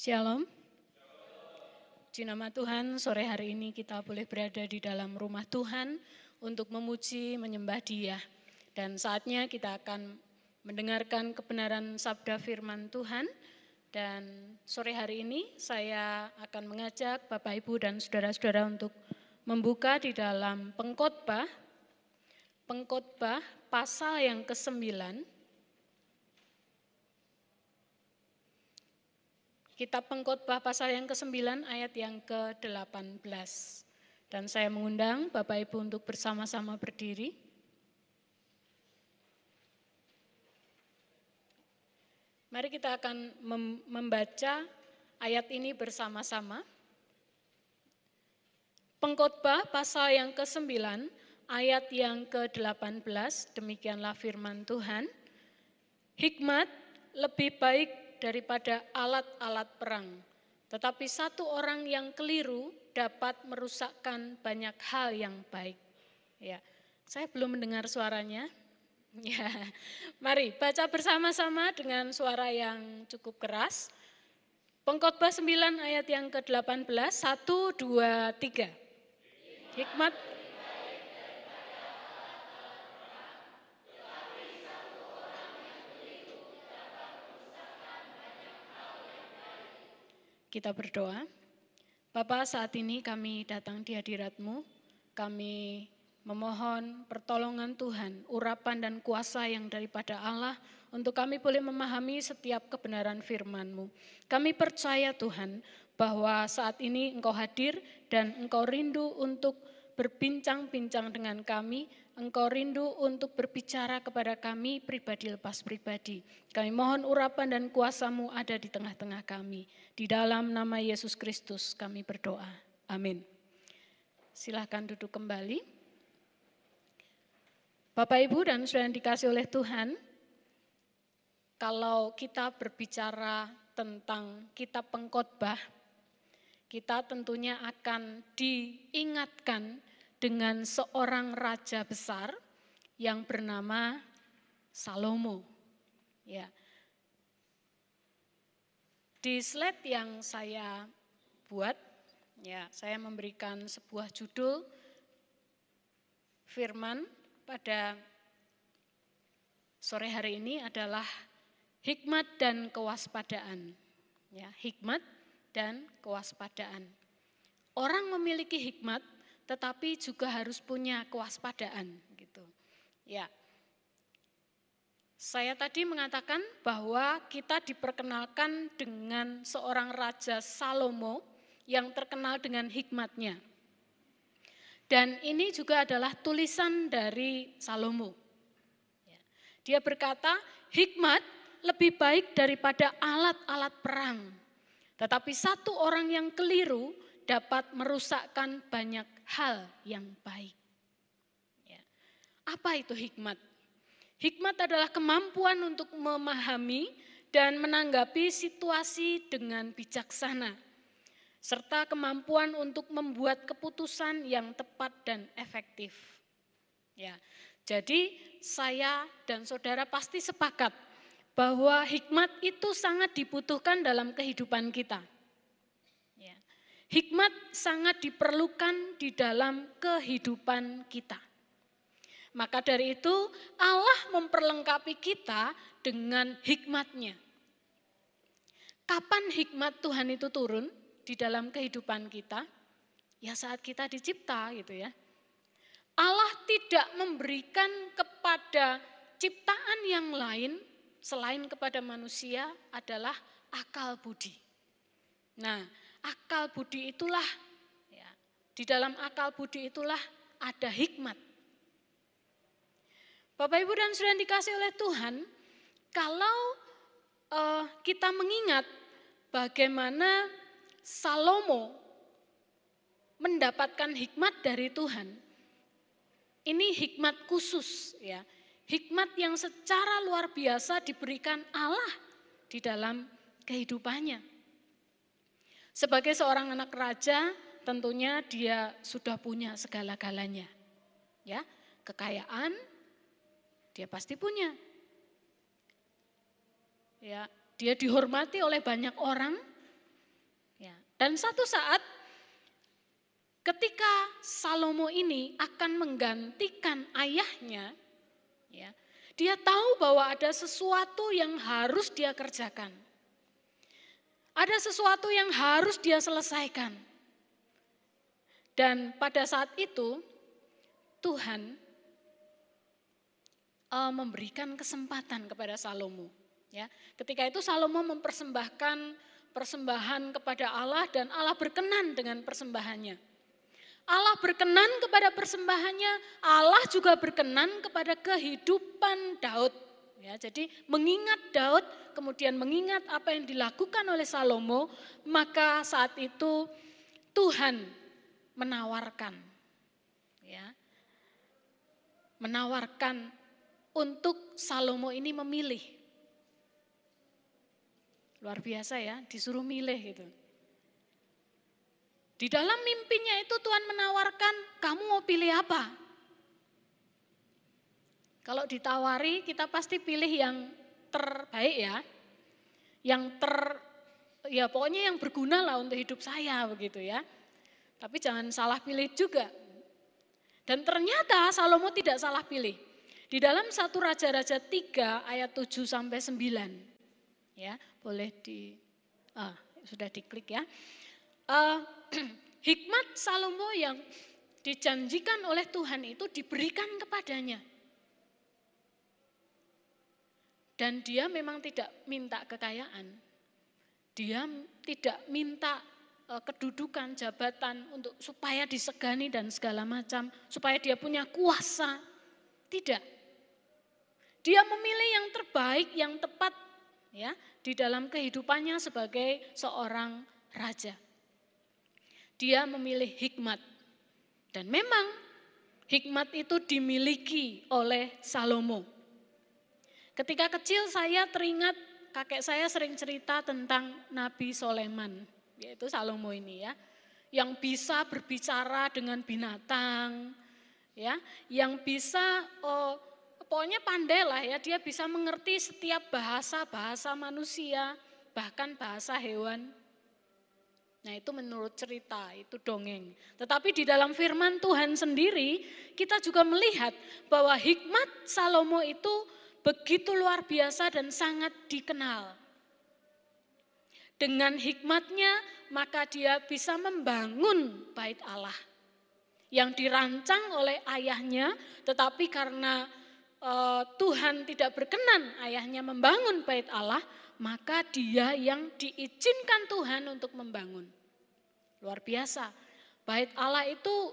Shalom. Di nama Tuhan, sore hari ini kita boleh berada di dalam rumah Tuhan untuk memuji, menyembah Dia. Dan saatnya kita akan mendengarkan kebenaran sabda firman Tuhan. Dan sore hari ini saya akan mengajak Bapak, Ibu, dan saudara-saudara untuk membuka di dalam Pengkhotbah pasal yang ke-9. Kitab Pengkhotbah pasal yang ke-9 ayat yang ke-18. Dan saya mengundang Bapak Ibu untuk bersama-sama berdiri. Mari kita akan membaca ayat ini bersama-sama. Pengkhotbah pasal yang ke-9 ayat yang ke-18, demikianlah firman Tuhan. Hikmat lebih baik daripada alat-alat perang, tetapi satu orang yang keliru dapat merusakkan banyak hal yang baik. Ya, saya belum mendengar suaranya. Ya, mari baca bersama-sama dengan suara yang cukup keras. Pengkhotbah 9 ayat yang ke-18, 1, 2, 3. Hikmat Kita berdoa. Bapa, saat ini kami datang di hadirat-Mu, kami memohon pertolongan Tuhan, urapan dan kuasa yang daripada Allah, untuk kami boleh memahami setiap kebenaran firman-Mu. Kami percaya Tuhan, bahwa saat ini Engkau hadir dan Engkau rindu untuk berbincang-bincang dengan kami, Engkau rindu untuk berbicara kepada kami pribadi lepas pribadi. Kami mohon urapan dan kuasa-Mu ada di tengah-tengah kami. Di dalam nama Yesus Kristus kami berdoa. Amin. Silahkan duduk kembali. Bapak, Ibu, dan saudara yang dikasih oleh Tuhan, kalau kita berbicara tentang kitab Pengkhotbah, kita tentunya akan diingatkan dengan seorang raja besar yang bernama Salomo. Ya. Di slide yang saya buat, ya, saya memberikan sebuah judul firman pada sore hari ini adalah hikmat dan kewaspadaan. Ya, hikmat dan kewaspadaan. Orang memiliki hikmat, tetapi juga harus punya kewaspadaan, gitu. Ya. Saya tadi mengatakan bahwa kita diperkenalkan dengan seorang raja Salomo yang terkenal dengan hikmatnya. Dan ini juga adalah tulisan dari Salomo. Dia berkata, hikmat lebih baik daripada alat-alat perang. Tetapi satu orang yang keliru dapat merusakkan banyak hal yang baik. Ya. Apa itu hikmat? Hikmat adalah kemampuan untuk memahami dan menanggapi situasi dengan bijaksana, serta kemampuan untuk membuat keputusan yang tepat dan efektif. Ya. Jadi saya dan saudara pasti sepakat bahwa hikmat itu sangat dibutuhkan dalam kehidupan kita. Ya. Hikmat sangat diperlukan di dalam kehidupan kita. Maka dari itu Allah memperlengkapi kita dengan hikmatnya. Kapan hikmat Tuhan itu turun di dalam kehidupan kita? Ya saat kita dicipta gitu ya. Allah tidak memberikan kepada ciptaan yang lain selain kepada manusia adalah akal budi. Nah, akal budi itulah, ya, di dalam akal budi itulah ada hikmat. Bapak, Ibu, dan saudara yang dikasih oleh Tuhan, kalau kita mengingat bagaimana Salomo mendapatkan hikmat dari Tuhan, ini hikmat khusus, ya, hikmat yang secara luar biasa diberikan Allah di dalam kehidupannya. Sebagai seorang anak raja, tentunya dia sudah punya segala-galanya. Ya, kekayaan dia pasti punya. Ya, dia dihormati oleh banyak orang, Dan satu saat ketika Salomo ini akan menggantikan ayahnya, ya, dia tahu bahwa ada sesuatu yang harus dia kerjakan. Ada sesuatu yang harus dia selesaikan. Dan pada saat itu Tuhan memberikan kesempatan kepada Salomo. Ya, ketika itu Salomo mempersembahkan persembahan kepada Allah dan Allah berkenan dengan persembahannya. Allah berkenan kepada persembahannya, Allah juga berkenan kepada kehidupan Daud. Ya, jadi mengingat Daud, kemudian mengingat apa yang dilakukan oleh Salomo, maka saat itu Tuhan menawarkan, ya, menawarkan untuk Salomo ini memilih. Luar biasa ya, disuruh milih gitu. Di dalam mimpinya itu Tuhan menawarkan, kamu mau pilih apa? Kalau ditawari kita pasti pilih yang terbaik ya. Ya pokoknya yang berguna lah untuk hidup saya begitu ya. Tapi jangan salah pilih juga. Dan ternyata Salomo tidak salah pilih. Di dalam 1 Raja-Raja 3 ayat 7 sampai 9. Ya, boleh sudah diklik ya. Hikmat Salomo yang dijanjikan oleh Tuhan itu diberikan kepadanya. Dan dia memang tidak minta kekayaan. Dia tidak minta kedudukan, jabatan untuk supaya disegani dan segala macam, supaya dia punya kuasa. Tidak. Dia memilih yang terbaik, yang tepat ya di dalam kehidupannya sebagai seorang raja. Dia memilih hikmat. Dan memang hikmat itu dimiliki oleh Salomo. Ketika kecil saya teringat kakek saya sering cerita tentang Nabi Soleman, yaitu Salomo ini ya, yang bisa berbicara dengan binatang, ya, yang bisa pokoknya pandai lah ya, dia bisa mengerti setiap bahasa manusia, bahkan bahasa hewan. Nah itu menurut cerita, itu dongeng. Tetapi di dalam firman Tuhan sendiri, kita juga melihat bahwa hikmat Salomo itu begitu luar biasa dan sangat dikenal. Dengan hikmatnya, maka dia bisa membangun bait Allah yang dirancang oleh ayahnya, tetapi karena Tuhan tidak berkenan ayahnya membangun bait Allah, maka dia yang diizinkan Tuhan untuk membangun. Luar biasa. Bait Allah itu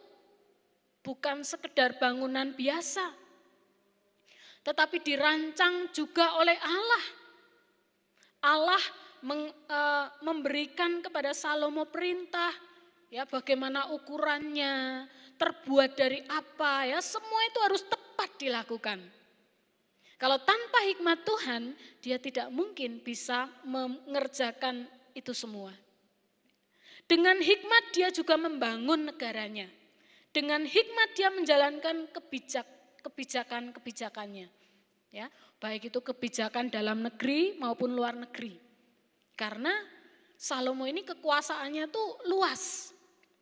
bukan sekedar bangunan biasa, tetapi dirancang juga oleh Allah. Allah memberikan kepada Salomo perintah, ya bagaimana ukurannya, terbuat dari apa, ya semua itu harus tepat dilakukan. Kalau tanpa hikmat Tuhan, dia tidak mungkin bisa mengerjakan itu semua. Dengan hikmat dia juga membangun negaranya. Dengan hikmat dia menjalankan kebijakan-kebijakannya. Ya, baik itu kebijakan dalam negeri maupun luar negeri. Karena Salomo ini kekuasaannya tuh luas.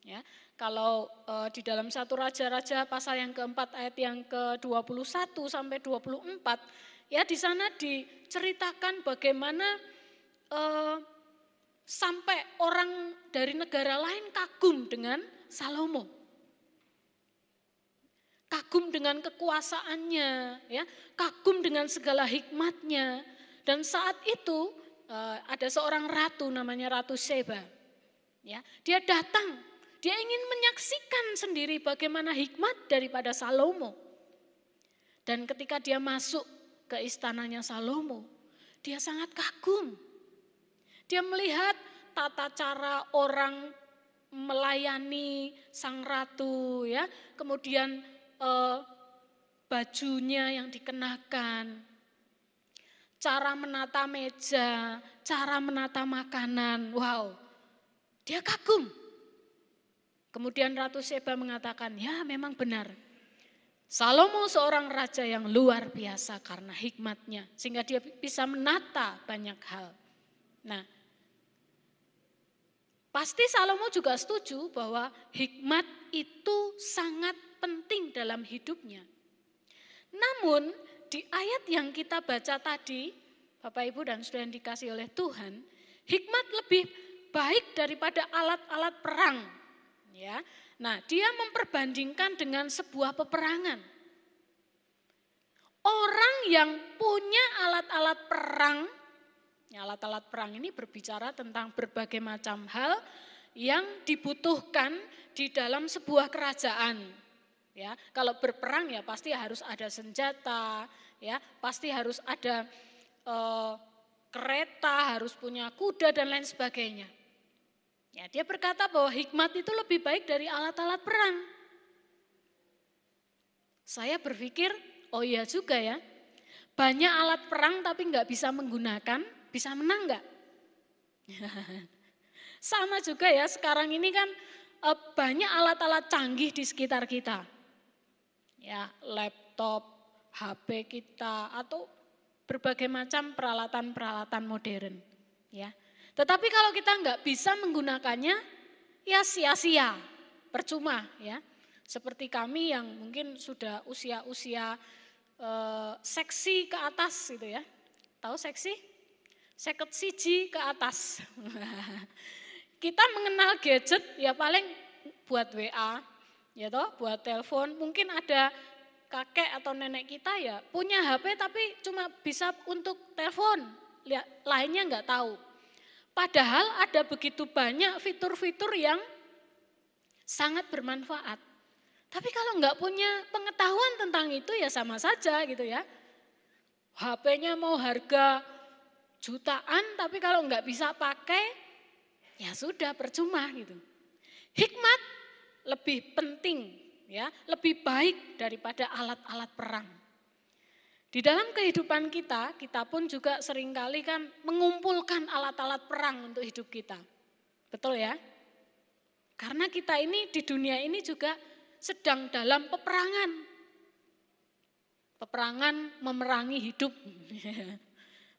Ya, kalau di dalam 1 Raja-Raja pasal yang keempat ayat yang ke-21 sampai 24, ya di sana diceritakan bagaimana sampai orang dari negara lain kagum dengan Salomo. Kagum dengan kekuasaannya, ya, kagum dengan segala hikmatnya. Dan saat itu ada seorang ratu namanya Ratu Seba. Ya, dia datang, dia ingin menyaksikan sendiri bagaimana hikmat daripada Salomo. Dan ketika dia masuk ke istananya Salomo, dia sangat kagum. Dia melihat tata cara orang melayani sang ratu, ya, kemudian bajunya yang dikenakan, cara menata meja, cara menata makanan, wow, dia kagum. Kemudian Ratu Seba mengatakan, ya memang benar, Salomo seorang raja yang luar biasa karena hikmatnya, sehingga dia bisa menata banyak hal. Nah, Pasti Salomo juga setuju bahwa hikmat itu sangat penting dalam hidupnya. Namun di ayat yang kita baca tadi, Bapak Ibu dan Saudara yang dikasihi oleh Tuhan, hikmat lebih baik daripada alat-alat perang. Ya. Nah, dia memperbandingkan dengan sebuah peperangan. Orang yang punya alat-alat perang, alat-alat perang ini berbicara tentang berbagai macam hal yang dibutuhkan di dalam sebuah kerajaan. Ya, kalau berperang ya pasti harus ada senjata, ya, pasti harus ada kereta, harus punya kuda dan lain sebagainya. Ya, dia berkata bahwa hikmat itu lebih baik dari alat-alat perang. Saya berpikir, oh iya juga ya, banyak alat perang tapi nggak bisa menggunakan, bisa menang nggak? Sama juga ya, sekarang ini kan banyak alat-alat canggih di sekitar kita. Ya, laptop, HP kita, atau berbagai macam peralatan-peralatan modern. Ya. Tetapi kalau kita nggak bisa menggunakannya, ya sia-sia, percuma ya. Seperti kami yang mungkin sudah usia-usia seksi ke atas gitu ya. Tahu seksi? Seket siji ke atas. Kita mengenal gadget ya paling buat WA, ya toh, buat telepon. Mungkin ada kakek atau nenek kita ya punya HP tapi cuma bisa untuk telepon, lainnya nggak tahu. Padahal ada begitu banyak fitur-fitur yang sangat bermanfaat. Tapi kalau nggak punya pengetahuan tentang itu ya sama saja gitu ya. HP-nya mau harga jutaan tapi kalau nggak bisa pakai ya sudah percuma gitu. Hikmat lebih penting ya, lebih baik daripada alat-alat perang. Di dalam kehidupan kita, kita pun juga seringkali kan mengumpulkan alat-alat perang untuk hidup kita. Betul ya? Karena kita ini di dunia ini juga sedang dalam peperangan. Peperangan memerangi hidup.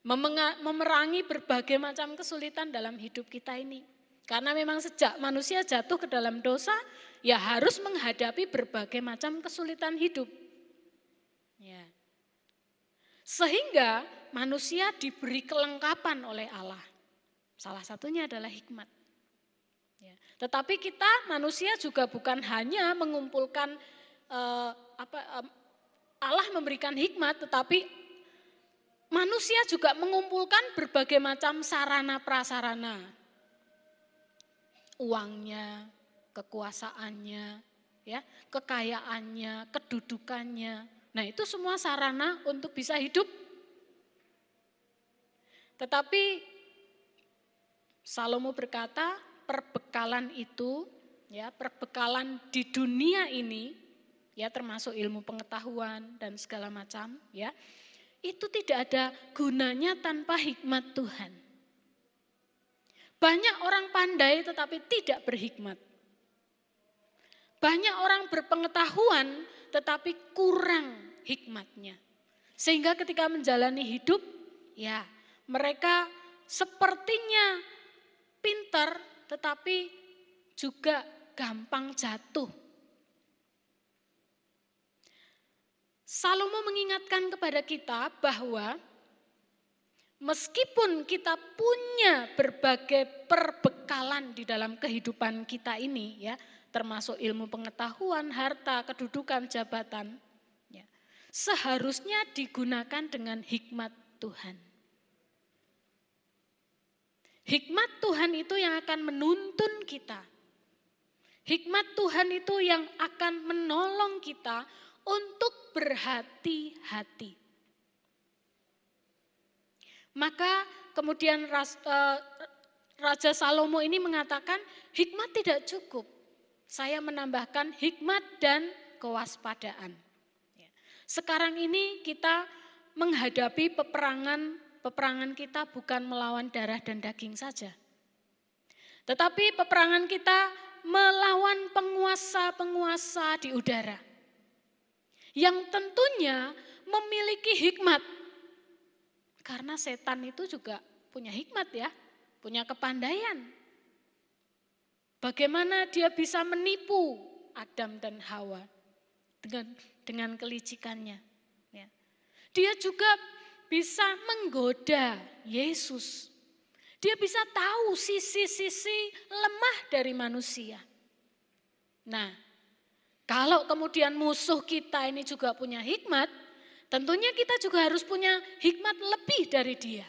Memerangi berbagai macam kesulitan dalam hidup kita ini. Karena memang sejak manusia jatuh ke dalam dosa, ya harus menghadapi berbagai macam kesulitan hidup. Ya. Sehingga manusia diberi kelengkapan oleh Allah. Salah satunya adalah hikmat. Ya. Tetapi kita manusia juga bukan hanya mengumpulkan Allah memberikan hikmat, tetapi manusia juga mengumpulkan berbagai macam sarana prasarana. Uangnya, kekuasaannya, ya, kekayaannya, kedudukannya. Nah, itu semua sarana untuk bisa hidup. Tetapi Salomo berkata, perbekalan itu, ya, perbekalan di dunia ini, ya, termasuk ilmu pengetahuan dan segala macam, ya, itu tidak ada gunanya tanpa hikmat Tuhan. Banyak orang pandai tetapi tidak berhikmat. Banyak orang berpengetahuan tetapi kurang hikmatnya. Sehingga ketika menjalani hidup, ya mereka sepertinya pintar tetapi juga gampang jatuh. Salomo mengingatkan kepada kita bahwa meskipun kita punya berbagai perbekalan di dalam kehidupan kita ini, ya, termasuk ilmu pengetahuan, harta, kedudukan, jabatan, ya, seharusnya digunakan dengan hikmat Tuhan. Hikmat Tuhan itu yang akan menuntun kita. Hikmat Tuhan itu yang akan menolong kita untuk berhati-hati. Maka kemudian Raja Salomo ini mengatakan hikmat tidak cukup. Saya menambahkan hikmat dan kewaspadaan. Sekarang ini kita menghadapi peperangan kita bukan melawan darah dan daging saja. Tetapi peperangan kita melawan penguasa-penguasa di udara. Yang tentunya memiliki hikmat. Karena setan itu juga punya hikmat ya, punya kepandaian. Bagaimana dia bisa menipu Adam dan Hawa dengan kelicikannya. Ya. Dia juga bisa menggoda Yesus. Dia bisa tahu sisi-sisi lemah dari manusia. Nah, kalau kemudian musuh kita ini juga punya hikmat, tentunya kita juga harus punya hikmat lebih dari dia.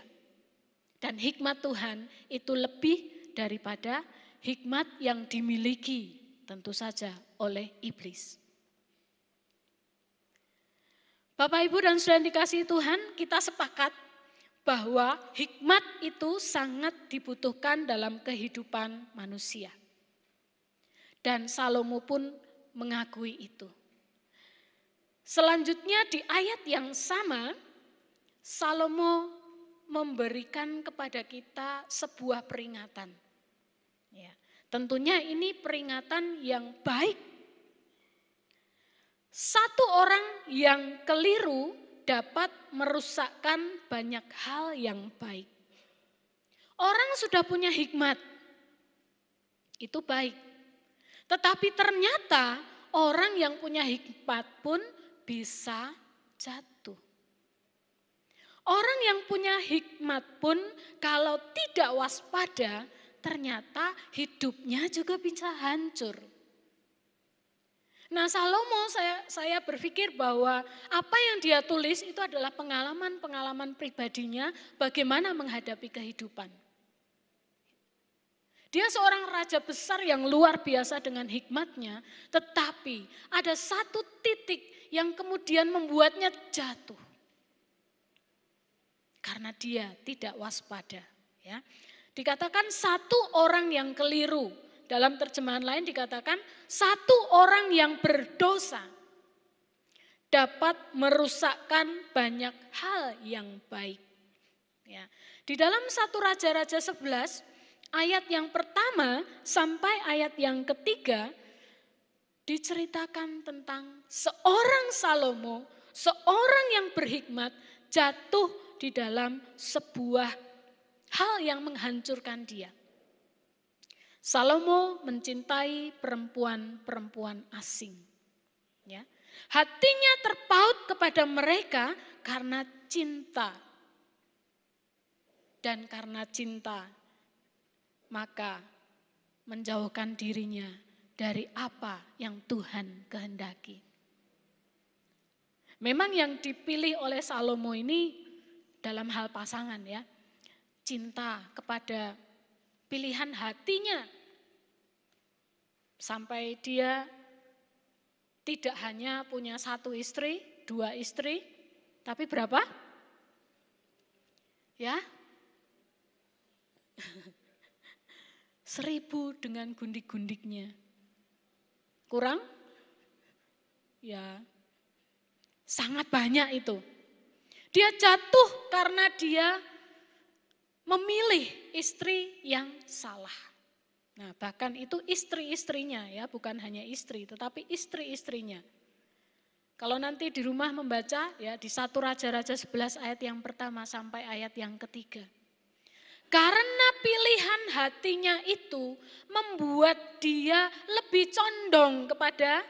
Dan hikmat Tuhan itu lebih daripada hikmat yang dimiliki tentu saja oleh iblis. Bapak, Ibu, dan saudara yang dikasihi Tuhan, kita sepakat bahwa hikmat itu sangat dibutuhkan dalam kehidupan manusia. Dan Salomo pun mengakui itu. Selanjutnya di ayat yang sama, Salomo memberikan kepada kita sebuah peringatan. Ya, tentunya ini peringatan yang baik. Satu orang yang keliru dapat merusakkan banyak hal yang baik. Orang sudah punya hikmat, itu baik. Tetapi ternyata orang yang punya hikmat pun bisa jatuh. Orang yang punya hikmat pun kalau tidak waspada, ternyata hidupnya juga bisa hancur. Nah, Salomo saya berpikir bahwa apa yang dia tulis itu adalah pengalaman-pengalaman pribadinya bagaimana menghadapi kehidupan. Dia seorang raja besar yang luar biasa dengan hikmatnya, tetapi ada satu titik yang kemudian membuatnya jatuh. Karena dia tidak waspada. Ya. Dikatakan satu orang yang keliru. Dalam terjemahan lain dikatakan satu orang yang berdosa dapat merusakkan banyak hal yang baik. Ya. Di dalam 1 Raja-Raja 11 ayat yang pertama sampai ayat yang ketiga diceritakan tentang seorang Salomo, seorang yang berhikmat jatuh di dalam sebuah hal yang menghancurkan dia. Salomo mencintai perempuan-perempuan asing. Ya. Hatinya terpaut kepada mereka karena cinta. Dan karena cinta, maka menjauhkan dirinya dari apa yang Tuhan kehendaki. Memang yang dipilih oleh Salomo ini dalam hal pasangan ya, cinta kepada pilihan hatinya. Sampai dia tidak hanya punya satu istri, dua istri, tapi berapa? Ya, 1000 dengan gundik-gundiknya. Kurang? Ya, sangat banyak itu. Dia jatuh karena dia memilih istri yang salah. Nah, bahkan itu istri-istrinya ya, bukan hanya istri, tetapi istri-istrinya. Kalau nanti di rumah membaca ya di 1 Raja-Raja 11 ayat yang pertama sampai ayat yang ketiga. Karena pilihan hatinya itu membuat dia lebih condong kepada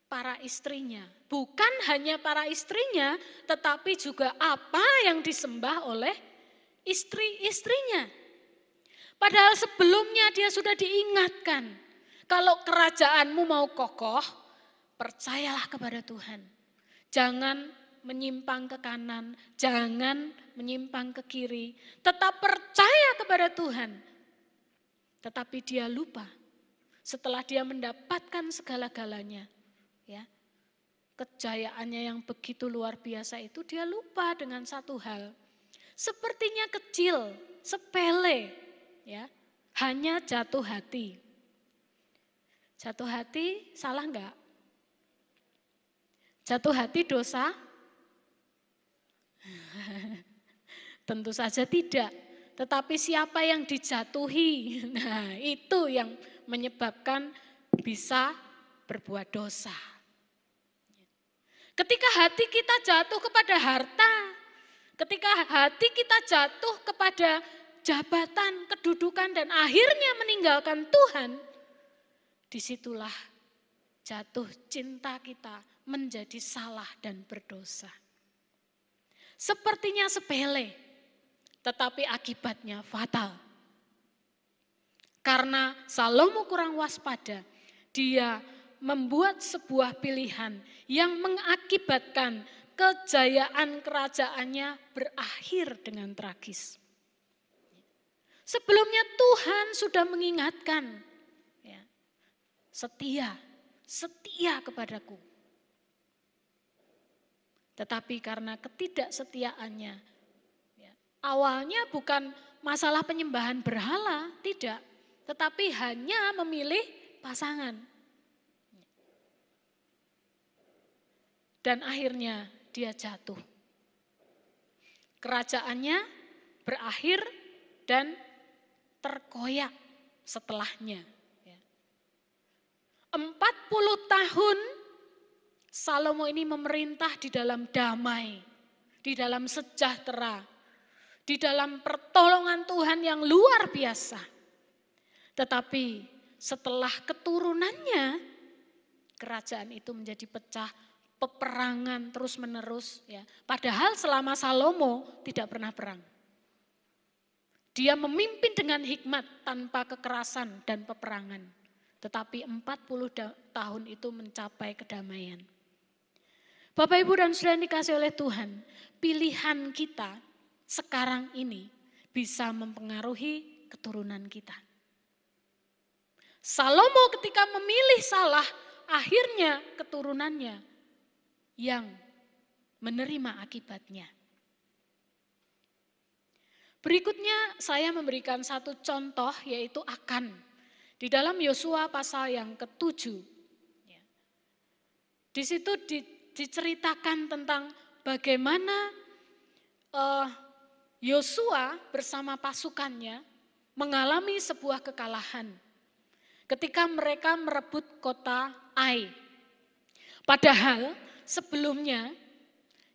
para istrinya. Bukan hanya para istrinya, tetapi juga apa yang disembah oleh istri-istrinya. Padahal sebelumnya dia sudah diingatkan, kalau kerajaanmu mau kokoh, percayalah kepada Tuhan. Jangan menyimpang ke kanan, jangan menyimpang ke kiri, tetap percaya kepada Tuhan. Tetapi dia lupa setelah dia mendapatkan segala-galanya, ya, kejayaannya yang begitu luar biasa itu, dia lupa dengan satu hal. Sepertinya kecil, sepele, ya, hanya jatuh hati. Jatuh hati salah enggak? Jatuh hati dosa? Tentu saja tidak. Tetapi siapa yang dijatuhi, nah itu yang menyebabkan bisa berbuat dosa. Ketika hati kita jatuh kepada harta, ketika hati kita jatuh kepada jabatan, kedudukan, dan akhirnya meninggalkan Tuhan, disitulah jatuh cinta kita menjadi salah dan berdosa. Sepertinya sepele, tetapi akibatnya fatal. Karena Salomo kurang waspada, dia membuat sebuah pilihan yang mengakibatkan kejayaan kerajaannya berakhir dengan tragis. Sebelumnya Tuhan sudah mengingatkan, ya, setia kepadaku. Tetapi karena ketidaksetiaannya, ya, awalnya bukan masalah penyembahan berhala, tidak. Tetapi hanya memilih pasangan. Dan akhirnya dia jatuh. Kerajaannya berakhir dan terkoyak setelahnya. 40 tahun Salomo ini memerintah di dalam damai, di dalam sejahtera, di dalam pertolongan Tuhan yang luar biasa. Tetapi setelah keturunannya, kerajaan itu menjadi pecah, peperangan terus menerus. Ya. Padahal selama Salomo tidak pernah perang. Dia memimpin dengan hikmat tanpa kekerasan dan peperangan. Tetapi 40 tahun itu mencapai kedamaian. Bapak, Ibu, dan Saudara yang dikasihi oleh Tuhan, pilihan kita sekarang ini bisa mempengaruhi keturunan kita. Salomo ketika memilih salah, akhirnya keturunannya yang menerima akibatnya. Berikutnya saya memberikan satu contoh, yaitu Akan. Di dalam Yosua pasal yang ke-7. Di situ diceritakan tentang bagaimana Yosua bersama pasukannya mengalami sebuah kekalahan ketika mereka merebut kota Ai. Padahal sebelumnya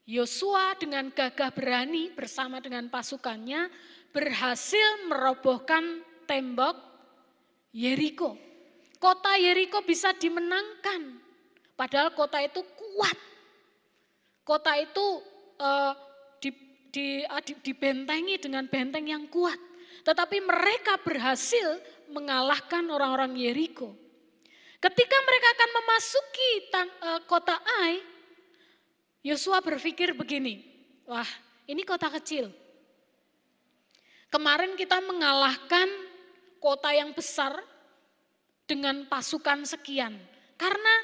Yosua dengan gagah berani bersama dengan pasukannya berhasil merobohkan tembok Yeriko. Kota Yeriko bisa dimenangkan, padahal kota itu kuat. Kota itu dibentengi dengan benteng yang kuat. Tetapi mereka berhasil mengalahkan orang-orang Yeriko. Ketika mereka akan memasuki kota Ai, Yosua berpikir begini, wah ini kota kecil. Kemarin kita mengalahkan kota yang besar dengan pasukan sekian. Karena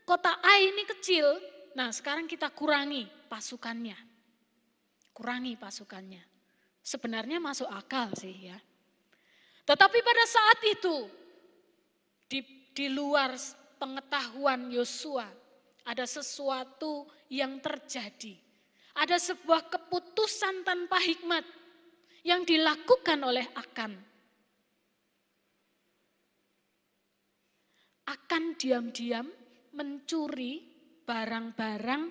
kota Ai ini kecil, nah sekarang kita kurangi pasukannya. Sebenarnya masuk akal sih ya. Tetapi pada saat itu, di luar pengetahuan Yosua, ada sesuatu yang terjadi. Ada sebuah keputusan tanpa hikmat yang dilakukan oleh Akan. Akan diam-diam mencuri barang-barang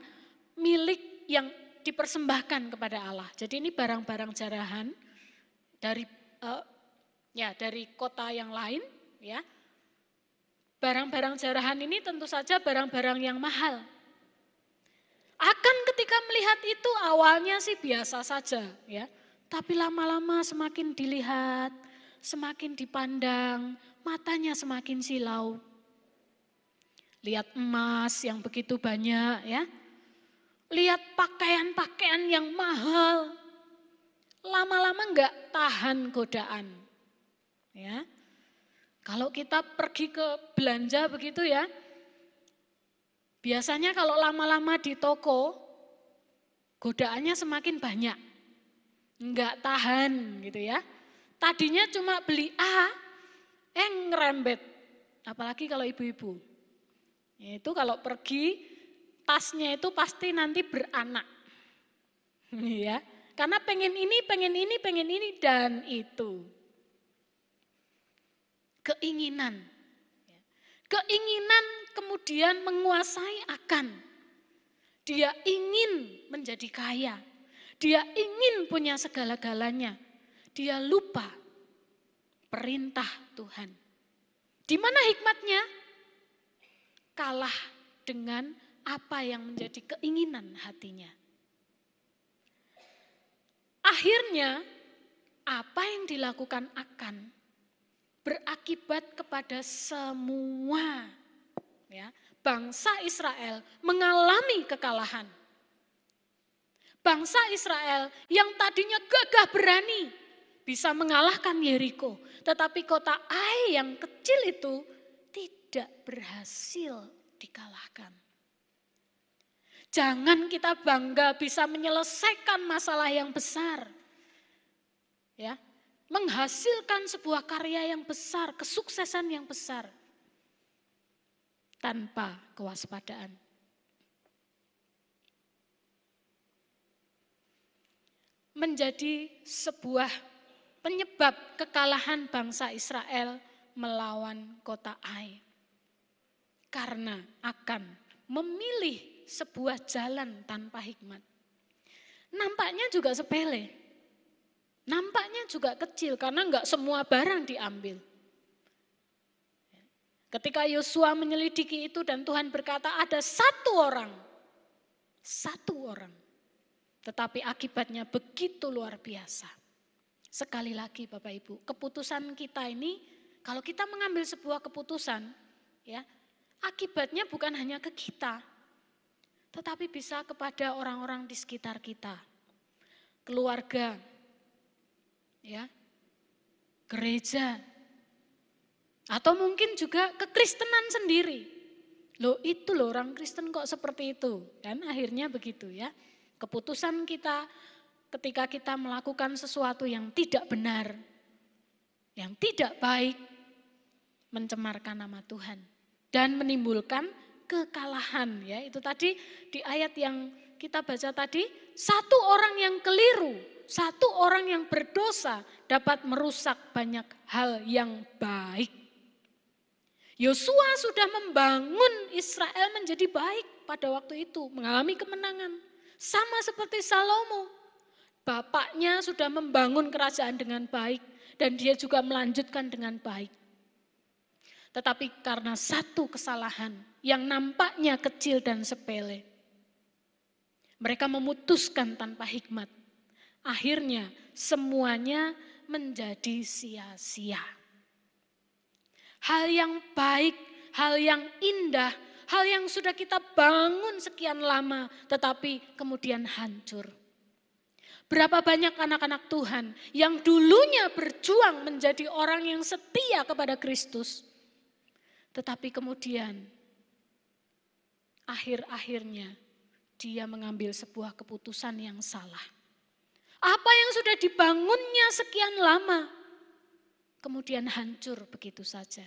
milik yang dipersembahkan kepada Allah. Jadi ini barang-barang jarahan dari kota yang lain, ya. Barang-barang jarahan ini tentu saja barang-barang yang mahal. Akan ketika melihat itu awalnya sih biasa saja, ya. Tapi lama-lama semakin dilihat, semakin dipandang, matanya semakin silau. Lihat emas yang begitu banyak, ya. Lihat pakaian-pakaian yang mahal. Lama-lama enggak tahan godaan. Ya. Kalau kita pergi ke belanja begitu ya. Biasanya kalau lama-lama di toko, godaannya semakin banyak. Enggak tahan gitu ya. Tadinya cuma beli A, ngerembet. Apalagi kalau ibu-ibu. Itu kalau pergi, tasnya itu pasti nanti beranak. Ya, karena pengen ini, dan itu. Keinginan kemudian menguasai Akan. Dia ingin menjadi kaya. Dia ingin punya segala-galanya. dia lupa perintah Tuhan. Di mana hikmatnya? Kalah dengan apa yang menjadi keinginan hatinya. Akhirnya, apa yang dilakukan Akan berakibat kepada semua bangsa Israel mengalami kekalahan. Bangsa Israel yang tadinya gagah berani bisa mengalahkan Yeriko, tetapi kota Ai yang kecil itu tidak berhasil dikalahkan. Jangan kita bangga bisa menyelesaikan masalah yang besar. Menghasilkan sebuah karya yang besar, kesuksesan yang besar tanpa kewaspadaan. Menjadi sebuah penyebab kekalahan bangsa Israel melawan kota Ai. Karena Akan memilih sebuah jalan tanpa hikmat. Nampaknya juga sepele. Nampaknya juga kecil karena enggak semua barang diambil. Ketika Yosua menyelidiki itu dan Tuhan berkata ada satu orang. Tetapi akibatnya begitu luar biasa. Sekali lagi Bapak Ibu, keputusan kita ini kalau kita mengambil sebuah keputusan, akibatnya bukan hanya ke kita, tetapi bisa kepada orang-orang di sekitar kita, keluarga, gereja, atau mungkin juga kekristenan sendiri. Itu orang Kristen kok seperti itu, kan akhirnya begitu ya. Keputusan kita ketika kita melakukan sesuatu yang tidak benar, yang tidak baik, mencemarkan nama Tuhan dan menimbulkan kekalahan. Itu tadi di ayat yang kita baca tadi, satu orang yang keliru, satu orang yang berdosa dapat merusak banyak hal yang baik. Yosua sudah membangun Israel menjadi baik pada waktu itu, mengalami kemenangan. Sama seperti Salomo, bapaknya sudah membangun kerajaan dengan baik dan dia juga melanjutkan dengan baik. Tetapi karena satu kesalahan yang nampaknya kecil dan sepele, mereka memutuskan tanpa hikmat. Akhirnya semuanya menjadi sia-sia. Hal yang baik, hal yang indah, hal yang sudah kita bangun sekian lama tetapi kemudian hancur. Berapa banyak anak-anak Tuhan yang dulunya berjuang menjadi orang yang setia kepada Kristus. Tetapi kemudian akhir-akhirnya dia mengambil sebuah keputusan yang salah. Apa yang sudah dibangunnya sekian lama kemudian hancur begitu saja.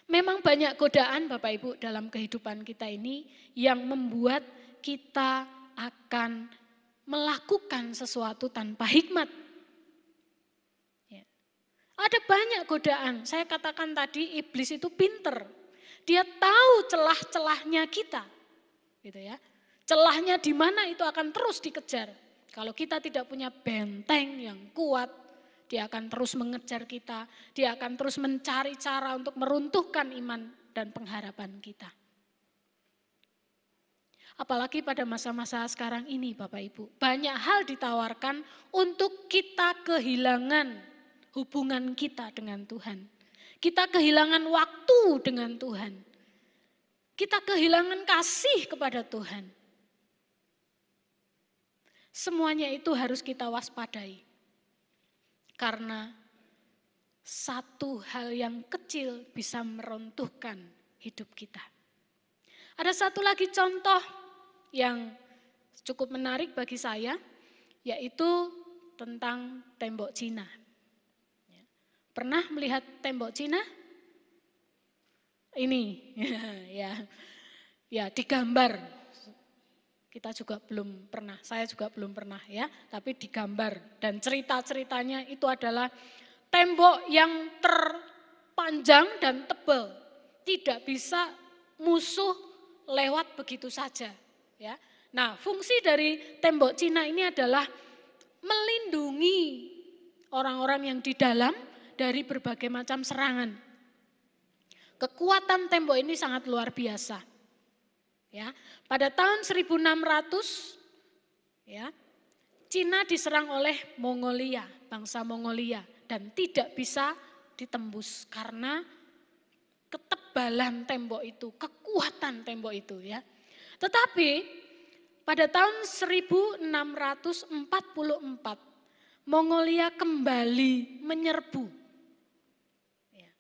Memang banyak godaan Bapak Ibu dalam kehidupan kita ini yang membuat kita akan melakukan sesuatu tanpa hikmat. Ada banyak godaan, saya katakan tadi iblis itu pinter. Dia tahu celah-celahnya kita. Celahnya di mana itu akan terus dikejar. Kalau kita tidak punya benteng yang kuat, dia akan terus mengejar kita, dia akan terus mencari cara untuk meruntuhkan iman dan pengharapan kita. Apalagi pada masa-masa sekarang ini Bapak Ibu, banyak hal ditawarkan untuk kita kehilangan hubungan kita dengan Tuhan. Kita kehilangan waktu dengan Tuhan. Kita kehilangan kasih kepada Tuhan. Semuanya itu harus kita waspadai. Karena satu hal yang kecil bisa meruntuhkan hidup kita. Ada satu lagi contoh yang cukup menarik bagi saya, yaitu tentang tembok Cina. Pernah melihat tembok Cina? Ini, ya digambar. Kita juga belum pernah, saya juga belum pernah ya, tapi digambar. Dan cerita-ceritanya itu adalah tembok yang terpanjang dan tebal. Tidak bisa musuh lewat begitu saja. Ya. Nah, fungsi dari tembok Cina ini adalah melindungi orang-orang yang di dalam dari berbagai macam serangan. Kekuatan tembok ini sangat luar biasa. Ya, pada tahun 1600 ya, Cina diserang oleh Mongolia, bangsa Mongolia, dan tidak bisa ditembus karena ketebalan tembok itu, kekuatan tembok itu ya. Tetapi pada tahun 1644 Mongolia kembali menyerbu. Ya.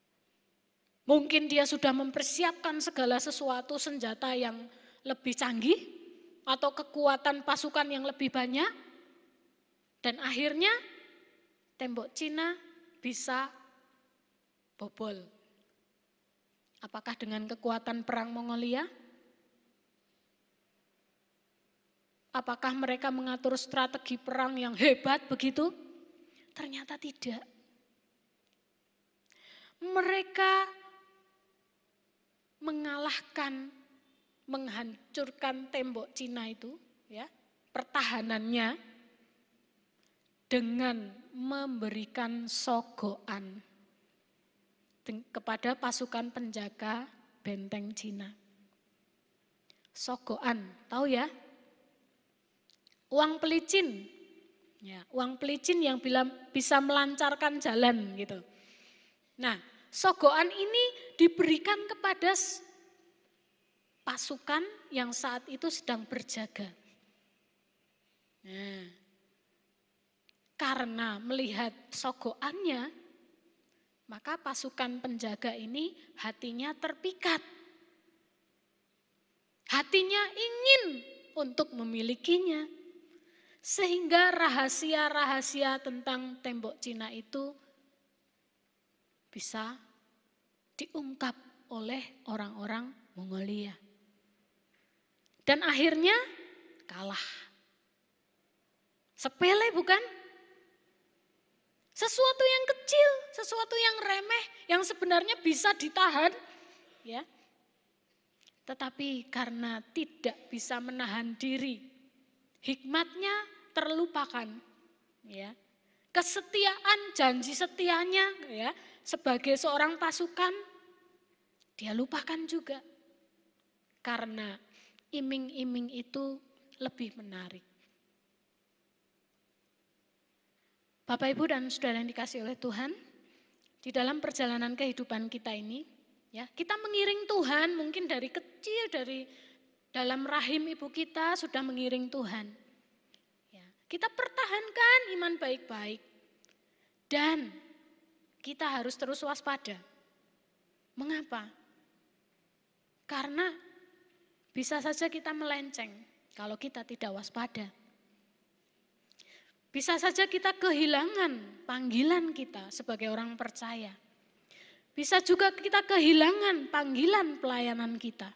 Mungkin dia sudah mempersiapkan segala sesuatu, senjata yang lebih canggih atau kekuatan pasukan yang lebih banyak, dan akhirnya tembok Cina bisa bobol. Apakah dengan kekuatan perang Mongolia? Apakah mereka mengatur strategi perang yang hebat begitu? Ternyata tidak. Mereka mengalahkan, menghancurkan tembok Cina itu, ya, pertahanannya dengan memberikan sogokan kepada pasukan penjaga benteng Cina. Sogokan, tahu ya? Uang pelicin, ya, uang pelicin yang bisa melancarkan jalan gitu. Nah, sogokan ini diberikan kepada pasukan yang saat itu sedang berjaga. Nah, karena melihat sogokannya, maka pasukan penjaga ini hatinya terpikat. Hatinya ingin untuk memilikinya. Sehingga rahasia-rahasia tentang tembok Cina itu bisa diungkap oleh orang-orang Mongolia. Dan akhirnya kalah. Sepele bukan? Sesuatu yang kecil, sesuatu yang remeh, yang sebenarnya bisa ditahan, ya. Tetapi karena tidak bisa menahan diri, hikmatnya terlupakan, ya. Kesetiaan, janji setianya, ya, sebagai seorang pasukan, dia lupakan juga. Karena iming-iming itu lebih menarik. Bapak, Ibu, dan saudara yang dikasihi oleh Tuhan, di dalam perjalanan kehidupan kita ini, ya, kita mengiring Tuhan mungkin dari kecil, dari dalam rahim ibu kita sudah mengiring Tuhan. Ya, kita pertahankan iman baik-baik dan kita harus terus waspada. Mengapa? Karena bisa saja kita melenceng kalau kita tidak waspada. Bisa saja kita kehilangan panggilan kita sebagai orang percaya. Bisa juga kita kehilangan panggilan pelayanan kita.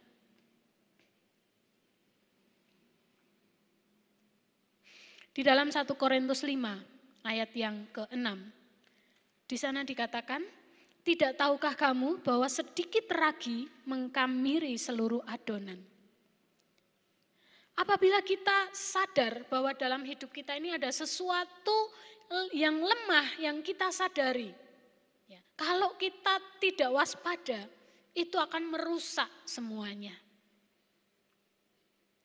Di dalam 1 Korintus 5 ayat yang ke-6, di sana dikatakan, tidak tahukah kamu bahwa sedikit ragi mengkamiri seluruh adonan. Apabila kita sadar bahwa dalam hidup kita ini ada sesuatu yang lemah yang kita sadari. Ya, kalau kita tidak waspada, itu akan merusak semuanya.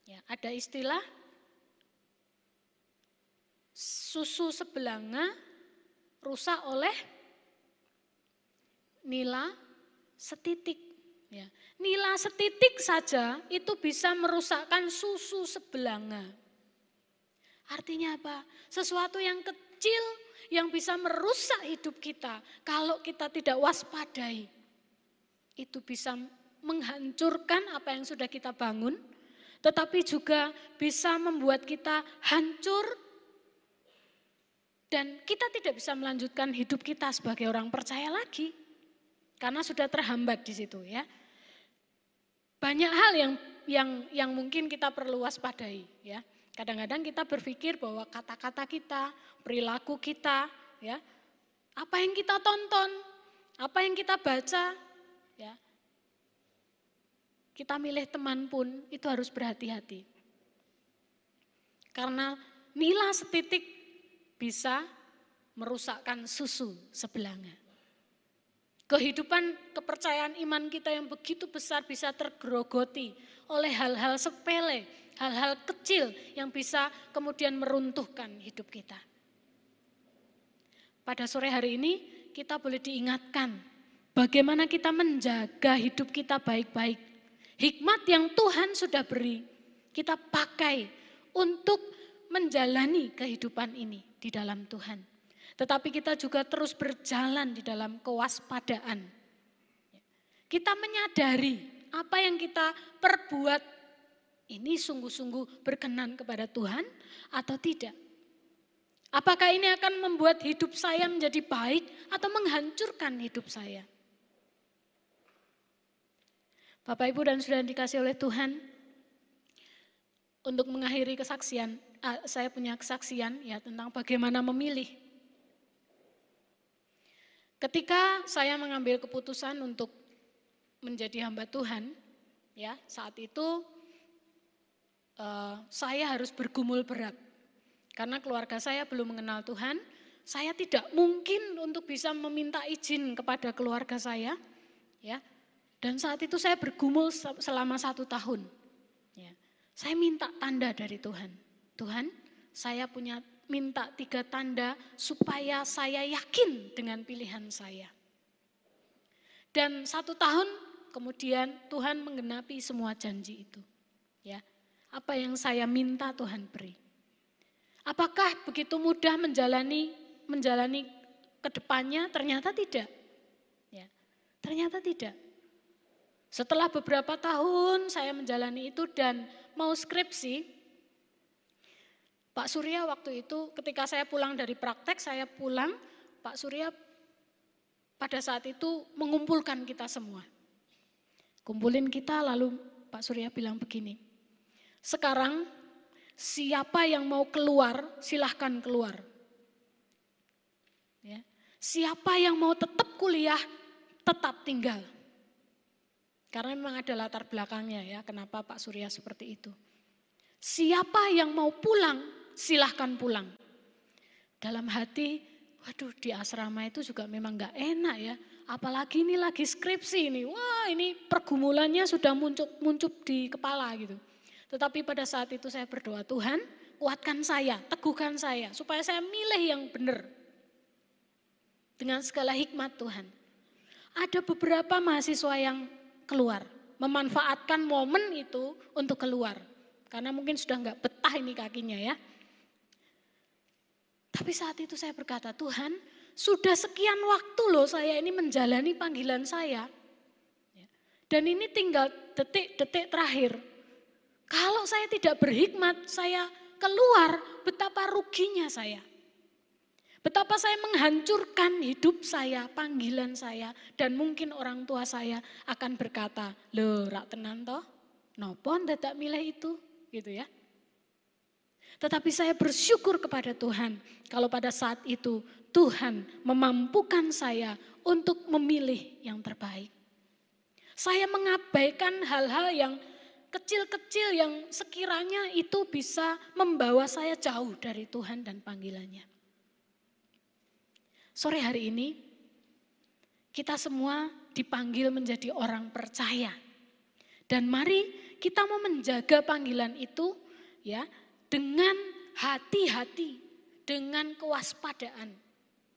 Ya, ada istilah susu sebelanga rusak oleh nila setitik. Ya. Nila setitik saja itu bisa merusakkan susu sebelanga. Artinya apa? Sesuatu yang kecil yang bisa merusak hidup kita kalau kita tidak waspadai. Itu bisa menghancurkan apa yang sudah kita bangun, tetapi juga bisa membuat kita hancur dan kita tidak bisa melanjutkan hidup kita sebagai orang percaya lagi. Karena sudah terhambat di situ ya. Banyak hal yang mungkin kita perlu waspadai ya. Kadang-kadang kita berpikir bahwa kata-kata kita, perilaku kita, ya, apa yang kita tonton, apa yang kita baca, ya, kita milih teman pun itu harus berhati-hati. Karena nila setitik bisa merusakkan susu sebelanga. Kehidupan kepercayaan iman kita yang begitu besar bisa tergerogoti oleh hal-hal sepele, hal-hal kecil yang bisa kemudian meruntuhkan hidup kita. Pada sore hari ini kita boleh diingatkan bagaimana kita menjaga hidup kita baik-baik. Hikmat yang Tuhan sudah beri, kita pakai untuk menjalani kehidupan ini di dalam Tuhan. Tetapi kita juga terus berjalan di dalam kewaspadaan. Kita menyadari apa yang kita perbuat ini sungguh-sungguh berkenan kepada Tuhan atau tidak. Apakah ini akan membuat hidup saya menjadi baik atau menghancurkan hidup saya? Bapak, Ibu, dan Saudara dikasih oleh Tuhan, untuk mengakhiri kesaksian, saya punya kesaksian ya tentang bagaimana memilih. Ketika saya mengambil keputusan untuk menjadi hamba Tuhan, ya saat itu saya harus bergumul berat. Karena keluarga saya belum mengenal Tuhan, saya tidak mungkin untuk bisa meminta izin kepada keluarga saya. Ya, dan saat itu saya bergumul selama 1 tahun. Ya, saya minta tanda dari Tuhan. Tuhan, saya minta 3 tanda supaya saya yakin dengan pilihan saya. Dan 1 tahun kemudian Tuhan menggenapi semua janji itu. Ya, apa yang saya minta Tuhan beri. Apakah begitu mudah menjalani ke depannya? Ternyata tidak. Ya, ternyata tidak. Setelah beberapa tahun saya menjalani itu dan mau skripsi, Pak Surya waktu itu ketika saya pulang dari praktek, Pak Surya pada saat itu mengumpulkan kita semua. Kumpulin kita lalu Pak Surya bilang begini, sekarang siapa yang mau keluar silahkan keluar. Ya. Siapa yang mau tetap kuliah tetap tinggal. Karena memang ada latar belakangnya ya kenapa Pak Surya seperti itu. Siapa yang mau pulang silahkan pulang. Dalam hati, waduh di asrama itu juga memang gak enak ya. Apalagi ini lagi skripsi ini, wah ini pergumulannya sudah muncul di kepala gitu. Tetapi pada saat itu saya berdoa, Tuhan kuatkan saya, teguhkan saya. Supaya saya milih yang benar. Dengan segala hikmat Tuhan. Ada beberapa mahasiswa yang keluar, memanfaatkan momen itu untuk keluar. Karena mungkin sudah gak betah ini kakinya ya. Tapi saat itu saya berkata, Tuhan sudah sekian waktu loh saya ini menjalani panggilan saya. Dan ini tinggal detik-detik terakhir. Kalau saya tidak berhikmat, saya keluar, betapa ruginya saya. Betapa saya menghancurkan hidup saya, panggilan saya. Dan mungkin orang tua saya akan berkata, loh rak tenan toh, nopo ndak milih itu, gitu ya. Tetapi saya bersyukur kepada Tuhan kalau pada saat itu Tuhan memampukan saya untuk memilih yang terbaik. Saya mengabaikan hal-hal yang kecil-kecil yang sekiranya itu bisa membawa saya jauh dari Tuhan dan panggilannya. Sore hari ini kita semua dipanggil menjadi orang percaya. Dan mari kita mau menjaga panggilan itu ya, dengan hati-hati, dengan kewaspadaan.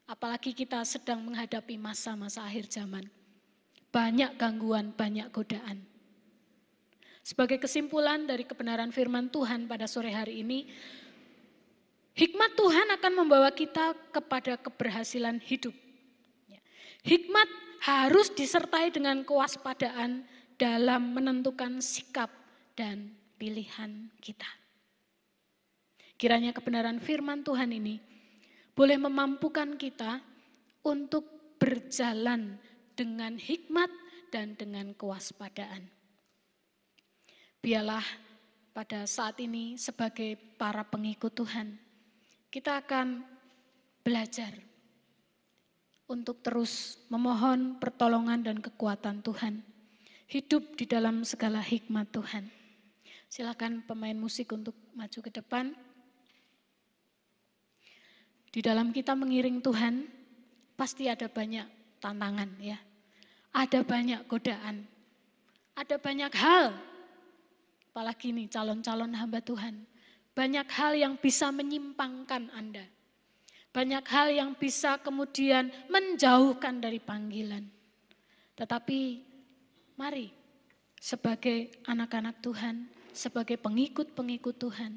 Apalagi kita sedang menghadapi masa-masa akhir zaman. Banyak gangguan, banyak godaan. Sebagai kesimpulan dari kebenaran firman Tuhan pada sore hari ini, hikmat Tuhan akan membawa kita kepada keberhasilan hidup. Hikmat harus disertai dengan kewaspadaan dalam menentukan sikap dan pilihan kita. Kiranya kebenaran firman Tuhan ini boleh memampukan kita untuk berjalan dengan hikmat dan dengan kewaspadaan. Biarlah pada saat ini sebagai para pengikut Tuhan, kita akan belajar untuk terus memohon pertolongan dan kekuatan Tuhan. Hidup di dalam segala hikmat Tuhan. Silakan pemain musik untuk maju ke depan. Di dalam kita mengiring Tuhan, pasti ada banyak tantangan ya. Ada banyak godaan. Ada banyak hal, apalagi nih calon-calon hamba Tuhan. Banyak hal yang bisa menyimpangkan Anda. Banyak hal yang bisa kemudian menjauhkan dari panggilan. Tetapi mari sebagai anak-anak Tuhan, sebagai pengikut-pengikut Tuhan,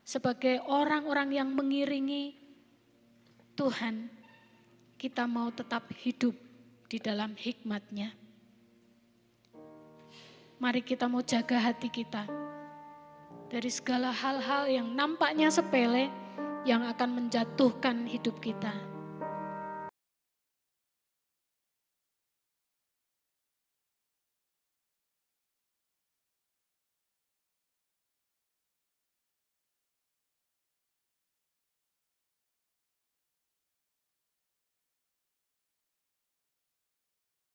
sebagai orang-orang yang mengiringi Tuhan, kita mau tetap hidup di dalam hikmat-Nya. Mari kita mau jaga hati kita dari segala hal-hal yang nampaknya sepele, yang akan menjatuhkan hidup kita.